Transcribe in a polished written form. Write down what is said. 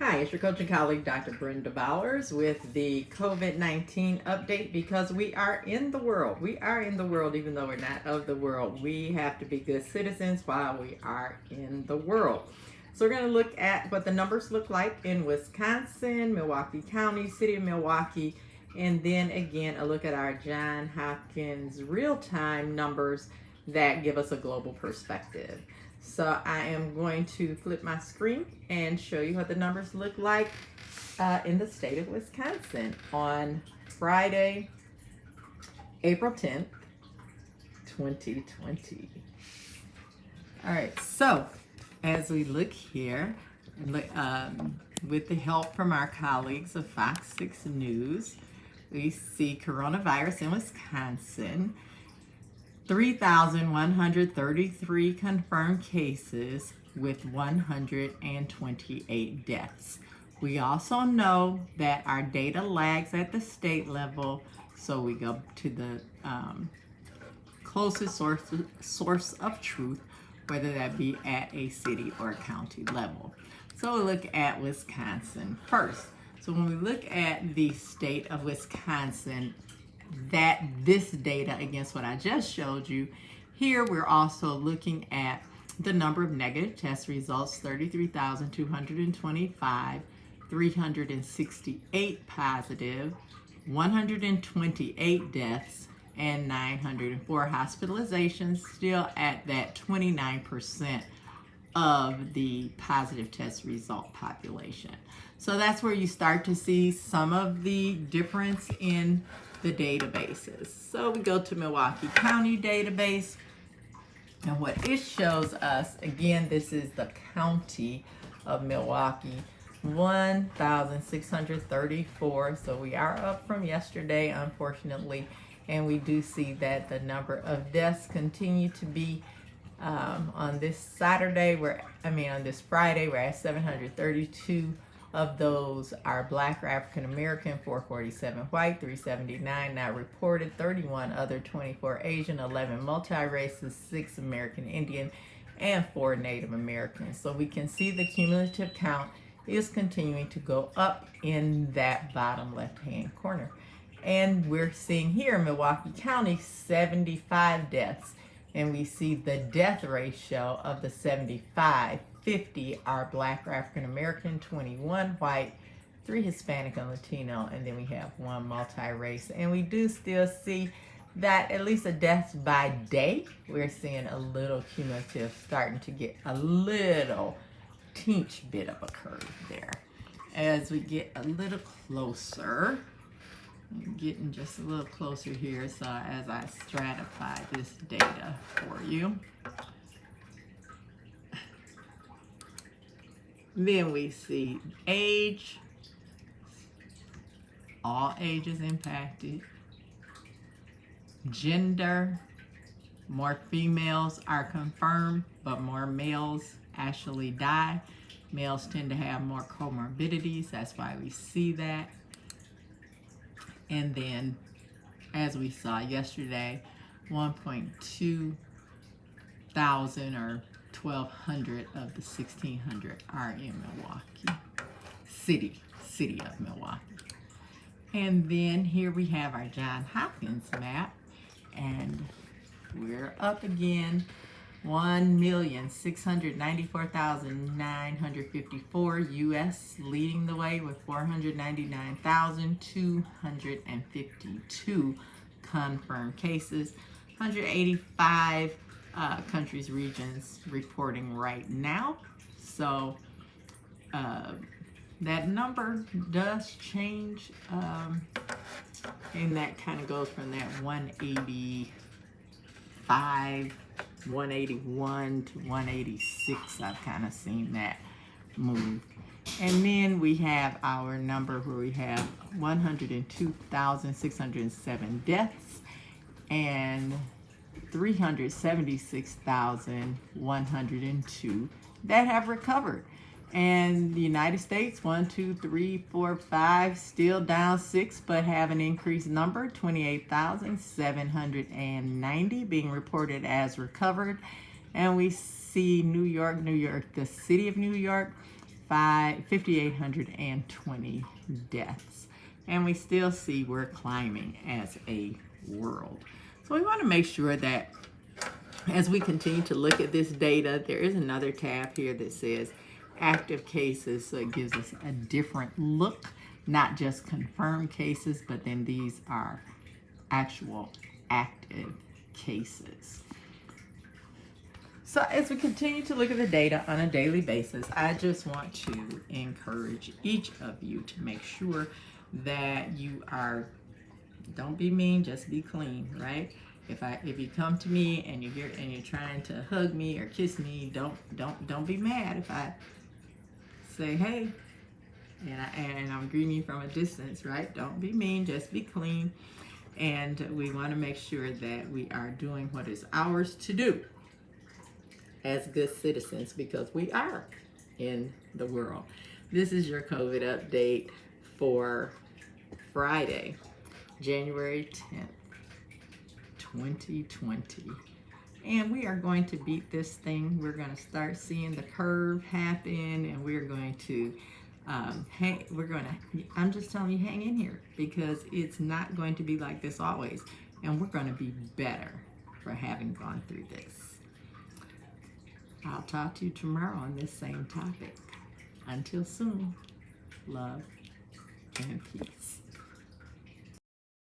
Hi, it's your coach and colleague, Dr. Brenda Bowers, with the COVID-19 update because we are in the world. We are in the world, even though we're not of the world. We have to be good citizens while we are in the world. So, we're going to look at what the numbers look like in Wisconsin, Milwaukee County, City of Milwaukee, and then again, a look at our Johns Hopkins real time numbers that give us a global perspective. So I am going to flip my screen and show you what the numbers look like in the state of Wisconsin on Friday, April 10th, 2020. All right, so as we look here, with the help from our colleagues of Fox 6 News, we see coronavirus in Wisconsin. 3,133 confirmed cases with 128 deaths. We also know that our data lags at the state level, so we go to the closest source of truth, whether that be at a city or county level. So we'll look at Wisconsin first. So when we look at the state of Wisconsin, this data against what I just showed you, here we're also looking at the number of negative test results, 33,225, 368 positive, 128 deaths, and 904 hospitalizations, still at that 29% of the positive test result population. So that's where you start to see some of the difference in the databases. So we go to Milwaukee County database, and what it shows us, again, this is the county of Milwaukee, 1,634. So we are up from yesterday, unfortunately, and we do see that the number of deaths continue to be on this Friday, we're at 732. Of those are Black or African American, 447 white, 379 not reported, 31 other, 24 Asian, 11 multi-races, 6 American Indian, and 4 Native Americans. So we can see the cumulative count is continuing to go up in that bottom left-hand corner. And we're seeing here in Milwaukee County 75 deaths. And we see the death ratio of the 75, 50 are Black or African American, 21 white, 3 Hispanic and Latino, and then we have 1 multi-race. And we do still see that at least a deaths by day, we're seeing a little cumulative, starting to get a little teeny bit of a curve there. As we get a little closer, getting just a little closer here, so as I stratify this data for you, then we see age, all ages impacted, gender, more females are confirmed, but more males actually die. Males tend to have more comorbidities, that's why we see that. And then, as we saw yesterday, 1.2 thousand or 1,200 of the 1,600 are in Milwaukee, city of Milwaukee. And then here we have our Johns Hopkins map, and we're up again. 1,694,954 U.S. leading the way with 499,252 confirmed cases. 185 countries, regions reporting right now. So that number does change, and that kind of goes from that 185, 181 to 186. I've kind of seen that move. And then we have our number where we have 102,607 deaths and 376,102 that have recovered. And the United States, 1, 2, 3, 4, 5, still down 6, but have an increased number, 28,790 being reported as recovered. And we see New York, the city of New York, 5,820 deaths. And we still see we're climbing as a world. So we want to make sure that as we continue to look at this data, there is another tab here that says active cases. So it gives us a different look, not just confirmed cases, but then these are actual active cases. So as we continue to look at the data on a daily basis, I just want to encourage each of you to make sure that you are, don't be mean, just be clean, right? If you come to me and you're trying to hug me or kiss me, don't be mad if I say hey, and I'm greeting you from a distance, right? Don't be mean, just be clean. And we want to make sure that we are doing what is ours to do as good citizens, because we are in the world. This is your COVID update for Friday, January 10th, 2020. And we are going to beat this thing. We're going to start seeing the curve happen, and we're going to I'm just telling you, hang in here, because it's not going to be like this always, and we're going to be better for having gone through this. I'll talk to you tomorrow on this same topic. Until soon, love and peace.